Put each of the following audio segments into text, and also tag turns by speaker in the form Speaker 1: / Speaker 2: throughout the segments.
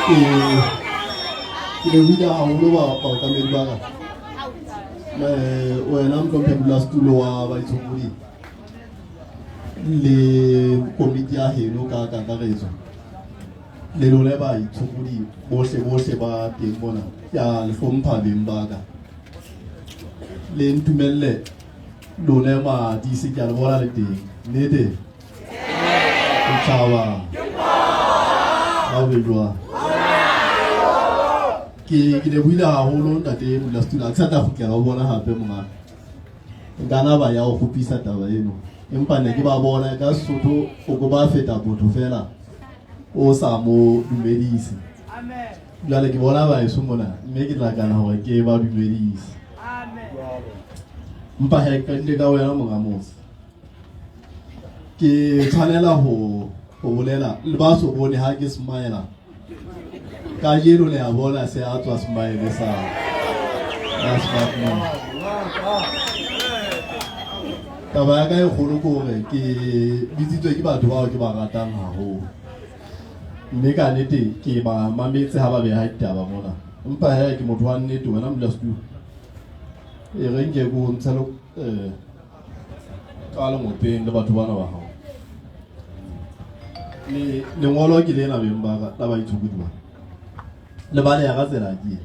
Speaker 1: ke le buile haholo baokamedi ba ka wena motlhomphedulasitulo wa baitshokodi le komiti ya heno ka kakaretso le lone baitshokodi bohle ba teng bona ya le hlompha beng ba ka le ntumelle lone di se ke le bona le teng nnete tšhaba ba bejwa ke le buile haholo ntate modulasetulo a ke sa tla kgutlela ho bona hape monga nkana ba ya go gopisa taba eno empa ne ke ba bona ka Sesotho o go ba feta botho fela o sa mo dumedise jwale ke bona ba eso mona mme ke tla kana hore ke ba dumedise mpa he ka le ka wena monga mose ke tshwanela ho bolela le ba so bone ha ke smile ka jeno le a bona se a tswa smile sa that's what no taba ya ka e kgolo ke hore ke bitsitswe ke batho bao ke ba ratang haholo mme ka nnete ke ba mametse ha ba be ha ditaba mona empa he ke motho wa nnete wena modulasetulo e reng ke go ntshelo ka le moteng le batho bana ba hao le ngolo ke lena beng ba la baitshokodi ba le bale ya ga tsela ke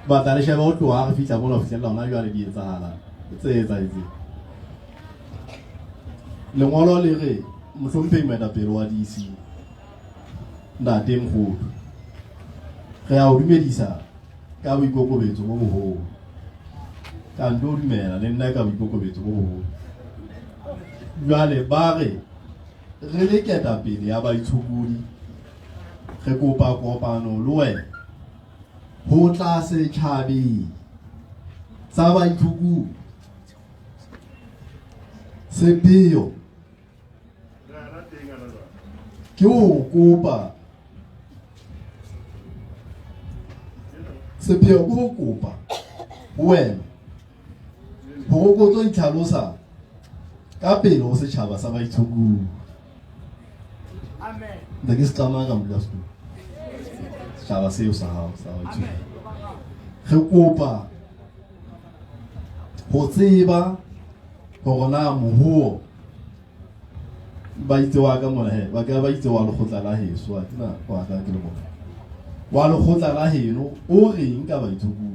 Speaker 1: ba tla le sheba o tloha re fitla bona ofiseng la ona jwale di etsahala tse etsahetseng lengolo le re mohlompheng moetapele wa DC ntate Mkgodo re a o dumedisa ka boikokobetso bo boholo ka ndo dumela le nna ka boikokobetso bo boholo jwale ba re le ketapele ya baitshokodi re kopa kopano le wena ho tla setjhabeng sa baitshokodi sepheo ke o kopa sepheo ke ho kopa wena ho go tlo itlhalosa ka pele ho setjhaba sa baitshokodi amen nda ke tsama ka modulasetulo setjhaba seo sa hao sa baitshokodi re kopa ho tseba hore na mohuo ba itse wa ka mona he ba ka ba itse wa lekgotla la heso a tsena wa ka ke le bona wa lekgotla la heno o reng ka baitshokodi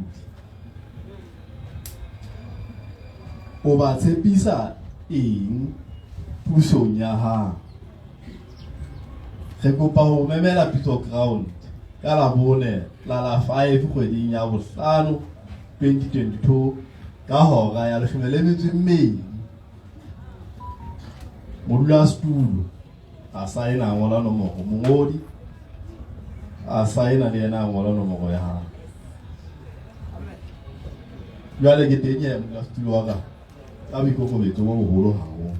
Speaker 1: o ba tshepisa eng pusong ya ha re kopa ho memela pitso ground ka la bone la 5 kgweding ya bohlano 2022 ka hora ya 12 Mei modulasetulo a saena ngola nomoro mongodi a saena le yena ngola nomoro ya ha jwale ke teng ya modulasetulo wa ka boikokobetso bo boholo haholo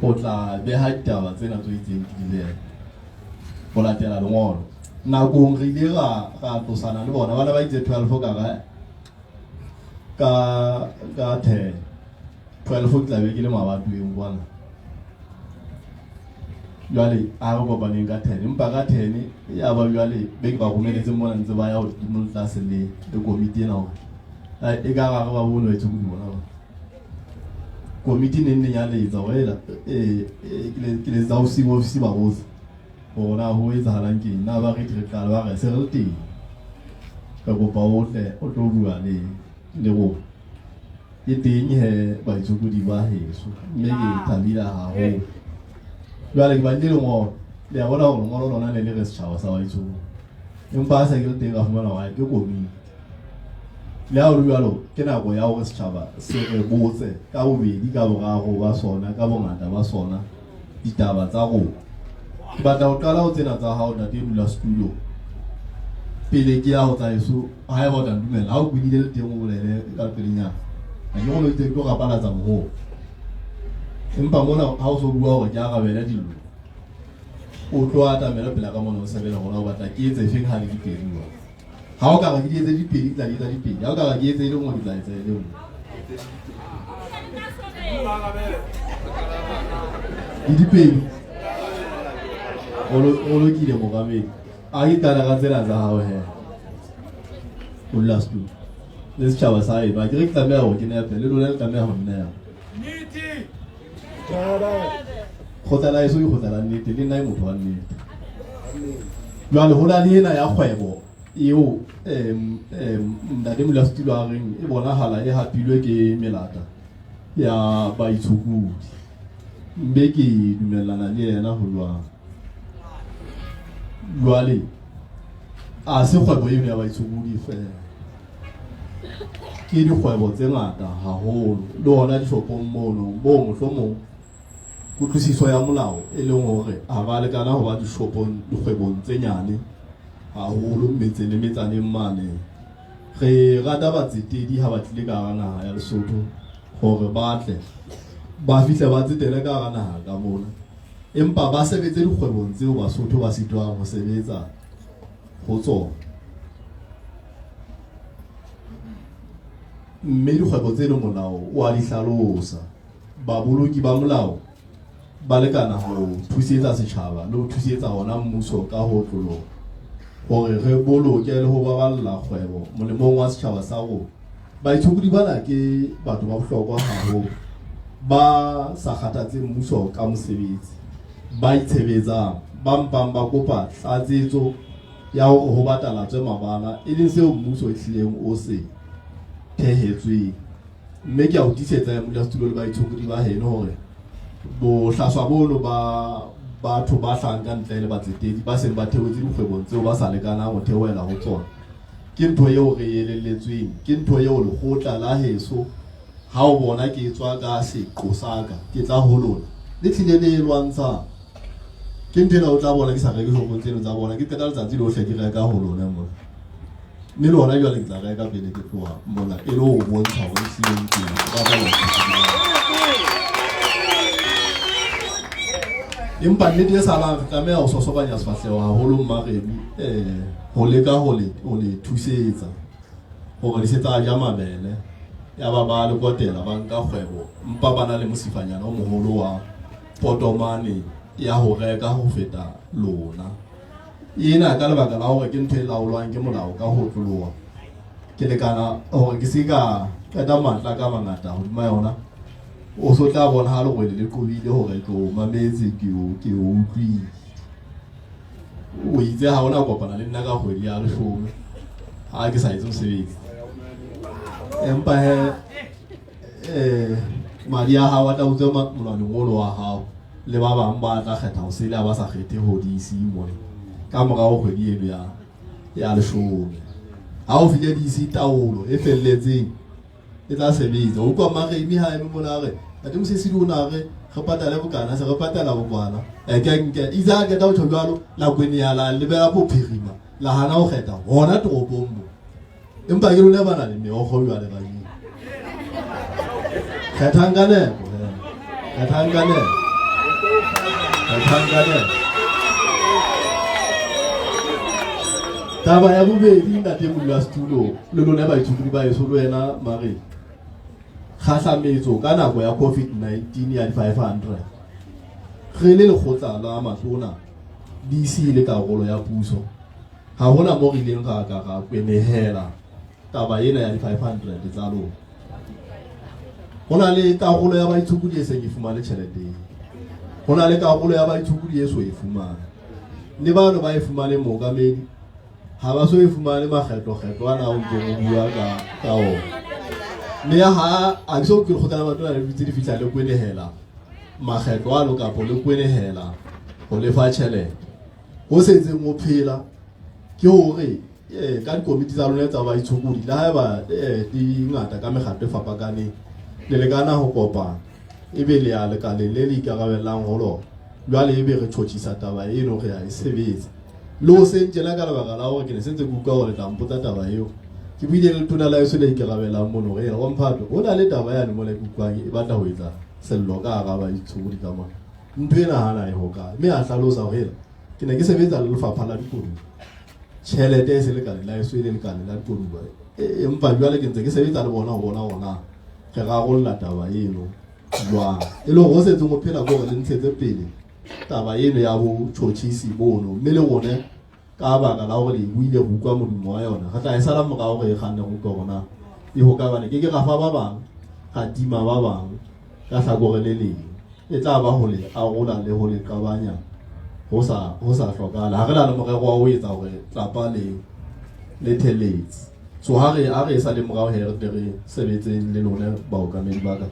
Speaker 1: o tla beha ditaba tsena tse itseng ke dile ho latela lengolo nakong re ile ra tlosana le bona bana ba itse 12 ka 10 12 tla be ke le mabatoweng bona jwale a re kopaneng ka 10 empa ka 10 ya ba jwale be ke ba romeletse mona ntse ba ya ho dimo tlase le komiti ena hore e ka ga ba bone wetso go bona komiti ne ya letsa wela ke le za o simo ofisi ba botse bona ho etsahalang ke na ba re tla ba re se re teng ka go ba otle o tlo bua le go e teng he baitshokodi ba heso mme ke thabila haholo jwale ke ba le ngolo le ya bona hore ngolo lona le re setjhaba sa baitshokodi empa sa ke teng ga fumana wa ke komiti le ha o le jwalo ke nako ya hore setjhaba se re botse ka bobedi ka boraro ba sona ka bongata ba sona ditaba tsa rona ke batla ho qala ho tsena tsa hao ntate modulasetulo pele ke ya ho tsa heso ha e ba tla dumela ha o buile le teng o bolele ka pelenyana a ke go itse ke go rapala tsa moho empa mona ha o so bua hore ke arabela dillo o tlo atamela pela ka mona o sebela hona o batla ke etse feng ha le dipedi ha o ka ba ke etse dipedi tla etsa dipedi ha o ka ba ke etse le mo di tla etsa le mo dipedi o lokile mogamedi a itana ka tsela tsa hao he o last two le setjhaba sa eba ke re ke tlameha ho kena pele le lona le tlameha ho nna nnete khotala eso khotala nnete le nna e motho wa nnete jwale ho na le ena ya kgwebo eo ntate molastilo a reng e bonahala e hapilwe ke melata ya baitshokudi mme ke dumellana le yena ho jwale a se kgwebo eo ya baitshokudi fela ke dikgwebo tse ngata haholo le hona dishopong mono mo mohlomong go tlhosiso ya molao e leng hore ha ba lekana ho ba dikgwebong tse nyane haholo metse le metsaneng mane re rata batsetedi ha ba tlile ka hara naha ya Lesotho hore ba tle ba fihle ba tsetele ka hara naha ka mona empa ba sebetse dikgwebong tseo Basotho ba sitwang ho sebetsa ho tsona mme dikgwebo tse le molao wa di hlalosa baboloki ba molao ba lekana ho thusetsa setjhaba le ho thusetsa hona mmuso ka ho tlolo hore re boloke le ho baballa kgwebo molemong wa setjhaba sa rona baitshokudi bana ke batho ba bohlokwa haholo ba sa kgathatse mmuso ka mosebetsi ba itshebetsang ba mpang ba kopa tlatsetso ya hore ho batala tswe mabala e leng seo mmuso e hlileng o se thehetswe mme ke a o tisetsa ya molastilo le baitshokudi ba heno hore bo hlaswa bono ba batho ba hlanga ntle le batsetedi ba seng ba theotse dikgwebong tseo ba sa lekana ho theohela ho tsona ke ntho eo re elelletsweng ke ntho eo lekgotla la heso ha o bona ke tswa ka seqo saka ke tla ho lona le tlile le lwantsha ke ntena o tla bona ke sa reke shopong tseno tsa bona ke qeta letsatsi lohle ke reka ho lona mona mme lona jwale ke tla reka pele ke tloha mona e le ho bontsha hore tlileng ke ba ba empa nnete e salang re tlameha ho sosobanya sefahleho haholo mmaremi ho leka ho le thusetsa hore di setsa ja mabele ya ba le kotela ba nka kgwebo mpa bana le mosifanyana o moholo wa potomane ya ho reka ho feta lona ena ka lebaka la hore ke ntho e laolwang ke molao ka ho tloloha ke lekana hore ke se ka qeta matla ka mangata hodima yona o so tla bona ha le gore le qobile hore ke o mametse ke o utlwile o itse ha ona kopana le nna ka kgwedi ya 10 ha ke sa etse mosebetsi empa madi a hao a tla utswa molao wa hao le ba bang ba tla kgetha ho sele ba sa kgethe ho di isi mona ka mora ho kgwedi eno ya 10 ha o file di isi taolo e felletseng e tla sebetsa o kwa maremi ha eme mona re a di mosesi di ona re patala bokana se re patala bokwana ke iza ke tla tshwalo la kwene ya la le bela bophirima la hana ho kgetha hona toropong mo empa ke lona bana le meokgo ya le ba ni khathangane taba ya bobedi ntate molastilo le lona baitshokudi ba eso le wena mare kgahlametso ka nako ya COVID-19 ya 500 re le lekgotla la matona di se le karolo ya puso ha hona mo re leng ga kwenehela taba ena ya 500 tsa lona hona le karolo ya baitshokudi e se ke fumane tjhelete hona le karolo ya baitshokudi e so e fumana le ba e fumane mogamedi ha ba so e fumane makgetlo ana o bua ka o me ha a so ke khotana batho ba ditse di fitla le kwenehela makgetlo a lo kapo le kwenehela ho le fa tshele ho setse mo phela ke hore ka dikomiti tsa lona tsa baitshokudi la ha ba di ngata ka megato fapakane le lekana ho kopa ebe le ya lekale le le ikarabellang ho lo jwale ebe re tshotshisa taba eno re ya e sebetsa lo se ntjela ka lebaka la hore ke ne sentse ke utlwa hore tampotsa taba eo ke buile le tona la eso le ikarabelang mono re wa mphato ho na le taba ya ne mo le kukwang e batla ho etsa sello ka ga baitshokudi ka mona ntwe ena hana e hoka mme a hlalosa ho hela ke ne ke sebetsa le lefapha la dikoduwa tjhelete e se lekane la eso ile lekane la dikoduwa empa jwale ke ntse ke sebetsa le bona ho bona re rarolla taba eno jwang e le ho setse mo phela go re ntshetse pele taba eno ya bo tjhotjhisi bono mme le rone ka baka la hore le buile ho kwa modumo wa yona ga tla e sala morao go e kganne go kona e ho ka bana ke ra fa ba bang ga tima ba bang ka hlakore le leng e tla ba ho le a rola le ho le qabanya ho sa hlokala ha re la le morero wa ho etsa hore tlapa le theletse so ha re sa le morao here re sebetseng le lona baokamedi ba ka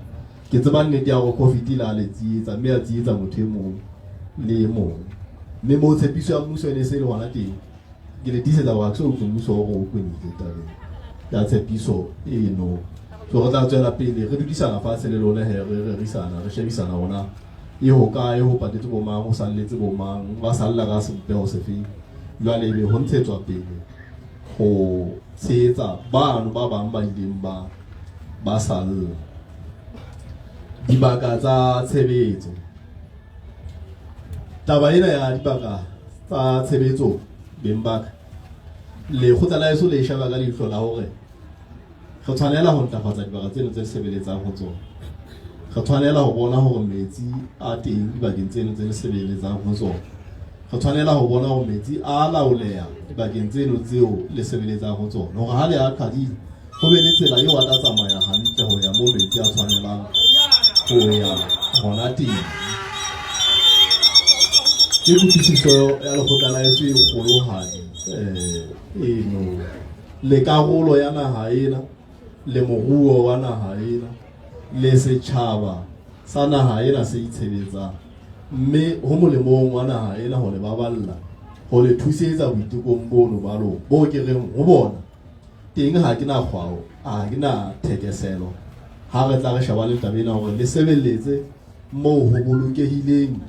Speaker 1: ke tseba nnete ya go covid la le tsietsa mme a tsietsa motho e mong le mong mme mo tshepiso ya mmuso ene se le hona teng ke le disetsa wa tso go mmuso go go kwenile tabe ya tshepiso eno so re tla tswela pele re dudisana fatshe le lona here re risana re shebisana hona e ho kae ho patetse bo mang ho salletse bo mang ba salla ka sempeho sefe jwale ebe ho ntshetswa pele ho tsetsa bano ba bang ba ileng ba salla dibaka tsa tshebetso taba ena ya dibaka tsa tshebetso beng baka le khotla la eso le shaba ka leihlo la hore re tshwanela ho ntlafatsa dibaka tseno tse sebeletsang ho tsona re tshwanela ho bona hore metsi a teng dibakeng tseno tse sebeletsang ho tsona re tshwanela ho bona hore metsi a laoleha dibakeng tseno tseo le sebeletsang ho tsona hore ha le a qadile ho be le tsela eo a tla tsamaya hantle ho ya moo metsi a tshwanelang ho ya hona teng ke kutlwisiso ya lekgotla la eso e kgolohadi eno le karolo ya naha ena le moruo wa naha ena le setjhaba sa naha ena se itshebetsang mme ho molemong wa naha ena ho le baballa ho le thusetsa boitekong bono ba lo bo ke reng ho bona teng ha ke na kgwao a ke na thekeselo ha re tla re shaba le tabena hore le sebeletse moo ho bolokehileng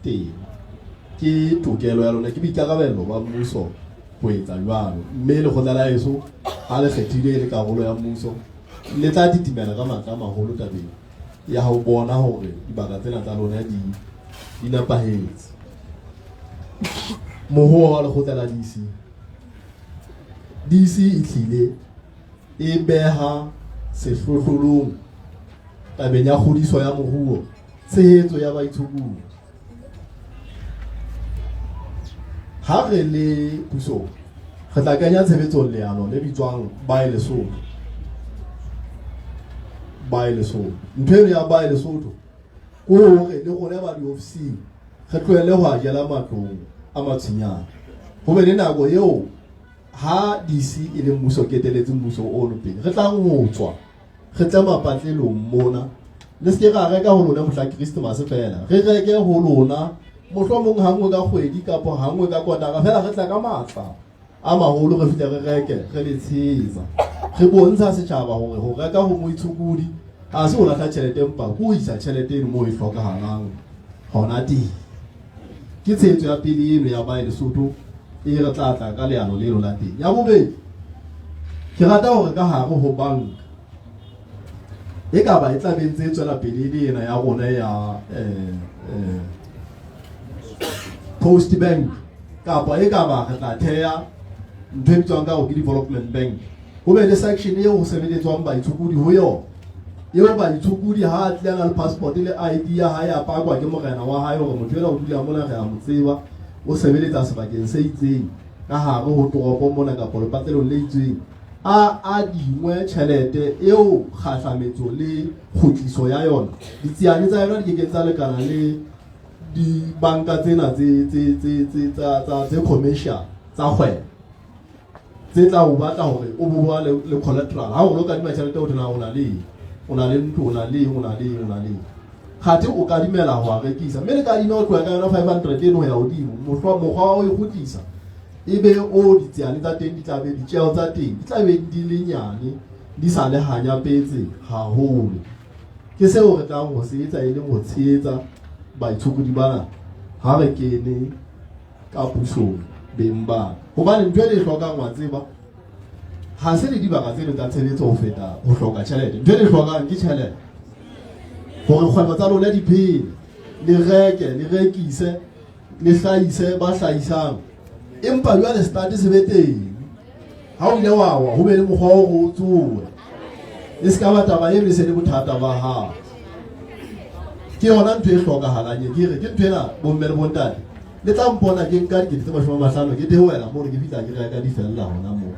Speaker 1: teng ke tokelo ya lona ke boikarabello ba mmuso ho etsa jwalo mme le kgotla la eso ha le kgethile le karolo ya mmuso le tla ditimela ka matla maholo tabeng ya ho bona hore dibaka tsena tsa lona di napahetse moho wa lekgotla la DC e tlile e beha sehlohlolong tabeng ya kgodiso ya moruo tshehetso ya baithuti ha re le puso re tla kenya tshebetso leano le bitswang ba ile Lesotho ntho eno ya ba ile Lesotho ko hore le gone ba di ofising re tlohelle ho ajela matlong a matshinyana ho be le nako eo ha DC e le mmuso keteletse mmuso o no pele re tla ngotswa re tla mapatlelong mona le se ra reka ho lona mohla Christmas fela re reke ho lona mohlomong hangwe ka kgwedi kapo hangwe ka kotara fela re tla ka matla a maholo re fitla re reke re le tshiza re bontsha setjhaba hore ho reka ho moitshukudi a se o la tjhelete empa ho isa tjhelete eno mo e hlokahalang hona di ke tshetso ya pele eno ya ba ile Lesotho e re tla ka leano leno la teng ya bobedi ke rata hore ka hare ho banka e ka ba e tla bentse tswela pele le ena ya rona ya Post Bank kapa e ka ba re tla theya ntho e bitswang ka ho development bank ho be le section eo ho sebeletswang baitshukudi ho yona eo baitshukudi ha a tla le passport le ID ya hae a pakwa ke morena wa hae hore motho ena o dula mona re a mo tseba o sebeletsa sebakeng se itseng ka hare ho toropo mona kapa le patlelong le itseng a dingwe tjhelete eo kgahlametso le khutliso ya yona ditsiane tsa yona di ke tsa lekana le di banka tsena tse commercial tsa kgwebo tse tla o batla hore o bua le collateral ha o lo ka di tjhelete o tla ona le ntlo ona le khathe o ka dimela ho a rekisa mme le ka dino o tloa ka yona 500 eno ya hodimo mokgwa o e khutlisa ebe o ditsiane tsa teng di tla be di tjeo tsa teng di tla be di le nyane di sa le hanya petse haholo ke seo re tlang ho se etsa e leng ho tshehetsa baitshukudi bana ha re kene ka pusong beng ba hobane ntwe le hlokang wa tseba ha se le dibaka tseno tsa tshebetso ho feta ho hloka tjhelete ntwe le hlokang ke tjhelete hore kgwebo tsa lona di phele le reke le rekise le hlahise ba hlahisang empa jwale start se beteng ha o ile wa ho be le mokgwa o go tsowe e ska ba taba e se le bothata ba ha ke yona ntho e hlokahalang ke re ke ntho ena bomme le bontate le tla mpona ke nka ke tse 50 ke theoela mo ke fitla ke reka di fella hona mo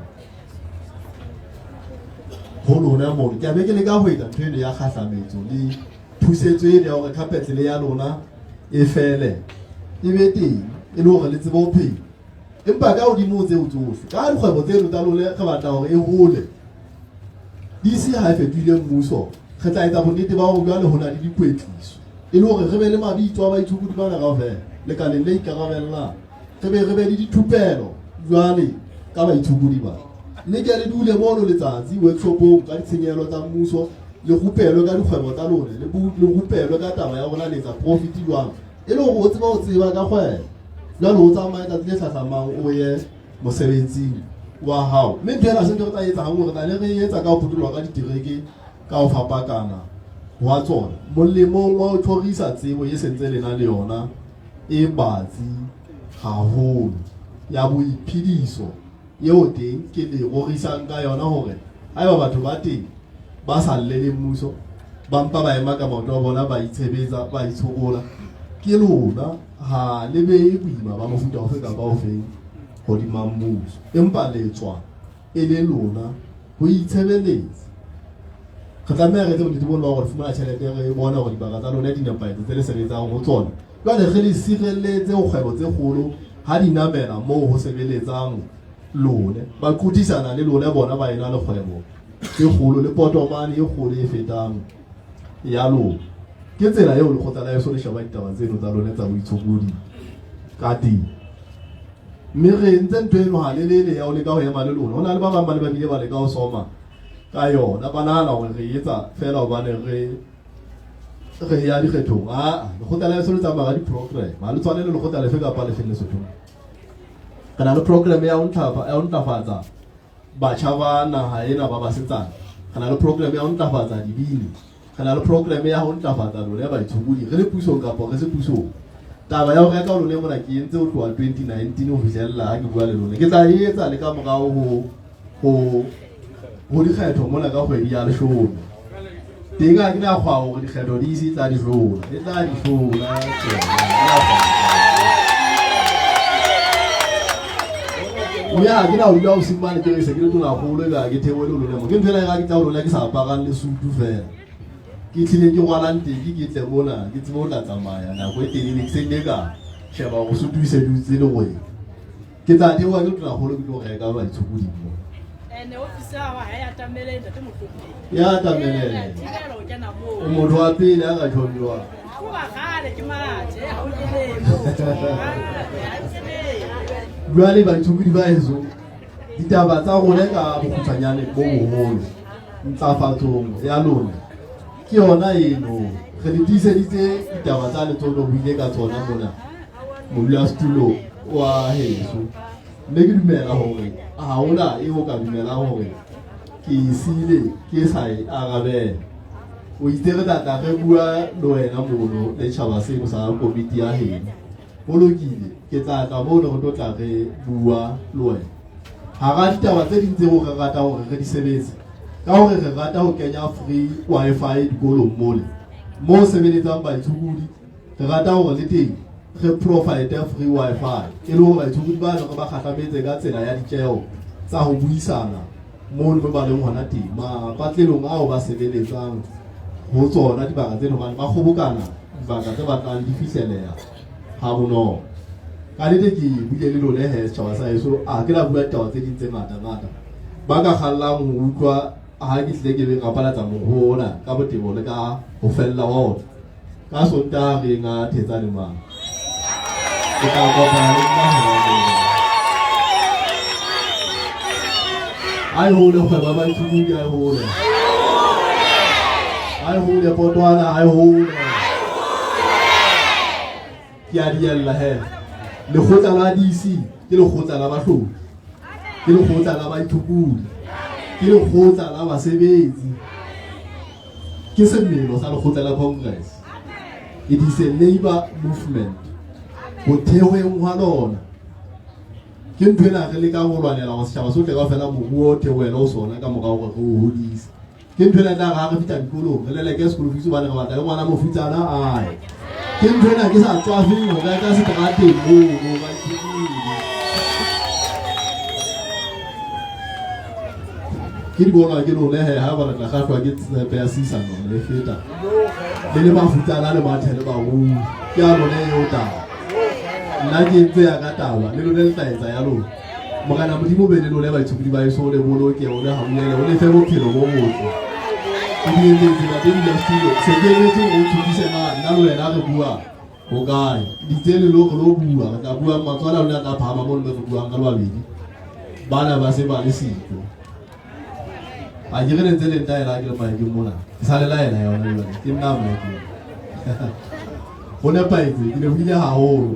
Speaker 1: ho lona mo ke a be ke le ka ho etsa ntho eno ya kgahlametso le thusetso e ya hore carpet le ya lona e fele e be teng e le hore le tsebe ho phela empa ka hodimo tse o tsohle ka dikgwebo tse tsa lona re batla hore e hole di se ha fetile mmuso re tla etsa bonnete ba hore jwale hona le dikwetliso e le hore re be le mabitso a baithuti bana kaofela le ka le ikarabella re be le dithupelo jwale ka baithuti ba le ke le dule mono letsatsi workshopong ka ditshenyehelo tsa mmuso le gupelo ka dikgwebo tsa lona le gupelo ka taba ya rona letsa profit jwang e le hore o tseba ka kgwebo jwale o tsamaya ka tse hlahlamang o ye mosebetsing wa hao mme ntwana se ntse re tla etsa hangwe re tla le re etsa ka ho phutulwa ka ditereke ka ho fapakana wa tsona molemo wa thorisa tsebo e sentse lena le yona e batsi haholo ya boiphediso yeo teng ke le rorisang ka yona hore haeba batho ba teng ba sa llele mmuso ba mpa ba ema ka maoto a bona ba itshebetsa ba itshokola ke lona ha le be boima ba mofuta ofe kapa ofeng hodima mmuso empa le tswa e le lona ho itshebeletsa re tlameha re tsebe ditebolo hore fumana tjhelete re bona hore dibaka tsa lona di nepahetse tse le sebetsang ho tsona jwale re le sirelletse ho kgwebo tse kgolo ha di namela moo ho sebeletsang lona ba qotisana le lona bona ba ena le kgwebo tse kgolo le potomane e kgolo e fetang ya lona ke tsela eo le kgotla la eso le shaba ditaba tseno tsa lona tsa boitshokodi ka teng mme re ntse ntho eno ha lelele ya o leka ho ema le lona hona le ba bang ba le ba bile ba leka ho soma ka yona ba nahana hore re etsa fela hobane re ya dikgethong le kgotla la eso le tsamaya ka di-program ha le tshwanele le kgotla lefe kapa lefe Lesothong re na le program ya ho ntlafatsa batjha ba naha ena ba basetsana re na le program ya ho ntlafatsa dibini re na le program ya ho ntlafatsa lona ya baitshokodi re le pusong kapa re se pusong taba ya ho reka lona mona ke entse ho tloha 2019 ho fihlela ha ke bua le lona ke tla etsa le ka morao ho dikgetho mona ka kgwedi ya 10 teng ha ke na kgwa hore dikgetho di isi tla di hlola e tla di hlola ya ke na o dula o simane ke se ke le tona kgolo ga ke theole lona mo ke ntse la ke tla o lona ke sa aparang le sutu fela ke tlile ke rwalang teng ke tle mona ke tsebo tla tsamaya nako e telele ke se ka sheba go sutu se dutse le gore ke tla theoa ke tona kgolo ke tlo reka ba itshokodi mo
Speaker 2: ene ofisa wa ha ya tamele ntate mohlophi
Speaker 1: ya tamele o motho wa pele a ka tshonjwa
Speaker 2: go ba gale ke mathe ha o kelemo
Speaker 1: jwale baitshokodi ba heso ditaba tsa rona ka bokgutshwanyane bo boholo ntlafatsong ya lona ke yona eno re le tiiseditse ditaba tsa letsono buile ka tsona mona modulasetulo wa heso mme ke dumela hore ha hona eo ka dumela hore ke sile ke sa e arabela o itse re tla re bua le wena mono le tjhaba seno sa komiti ya heno ho lokile ke tla bona re tla re bua le wena ha ga ditaba tse ding tse ho re rata hore re di sebetse ka hore re rata ho kenya free wifi dikolong mole mo sebeletsang baitshokodi re rata hore le teng re provide free wifi e le hore baitshokodi ba re ba kgahlametse ka tsela ya ditjeo tsa ho buisana mo le ba leng hona teng patlelong ao ba sebeletsang ho tsona dibaka tseno ba kgobokana dibaka tse batlang di fihleleha ha bonolo ka le ke buile le lona he setjhaba sa heso ke la bua taba tse ding tse ngata ba ka kgallang ho utlwa ha ke tle ke be ngapalatsa mohona ka botebo le ka ho fella wa ona ka Sontaha re nga thetsa le mang ke ka kopana le nna ai hole kgwebo ba ithutile ai hole potwana ai hole ke a diella he le khotla la DC ke le khotla la bahlodi ke le khotla la baithukudi ke le khotla la basebetsi ke semelo sa le khotla la Congress it is a labor movement ho theoheng hwa lona ke ntwena re le ka ho lwanela go setjhaba sohle ka fela mobuo theohela o sona ka morao gore go hodisa ke ntwena tla ga fitla dikolong le le ke sekolo fitse ba le ga batla le ngwana mo fitsana ai ke ntwena ke sa tswa feng go ka se trateng mo ba ke di bona ke lo le ha ba tla ga ke tsepe ya sisano le feta le ba futsana le mathele ba o ke a bona yo ta nna ke ntse ya ka taba le lo le tla etsa ya lo mogana modimo be le lo le ba itshupudi ba iso le bolo ke o le ha mulele o le fe bophelo bo botse ke di tsela di le studio se ke le tso o tsudise ma nna lo yena re bua go kae di tsele lo bua ka bua matswala o le ka phama mo le bua ka lwa bedi bana ba se ba le siko a ke re ntse le ntaela ke le pa ke mona ke sa le la ena yona ke nna mo ke go ne pa ke le buile ha ho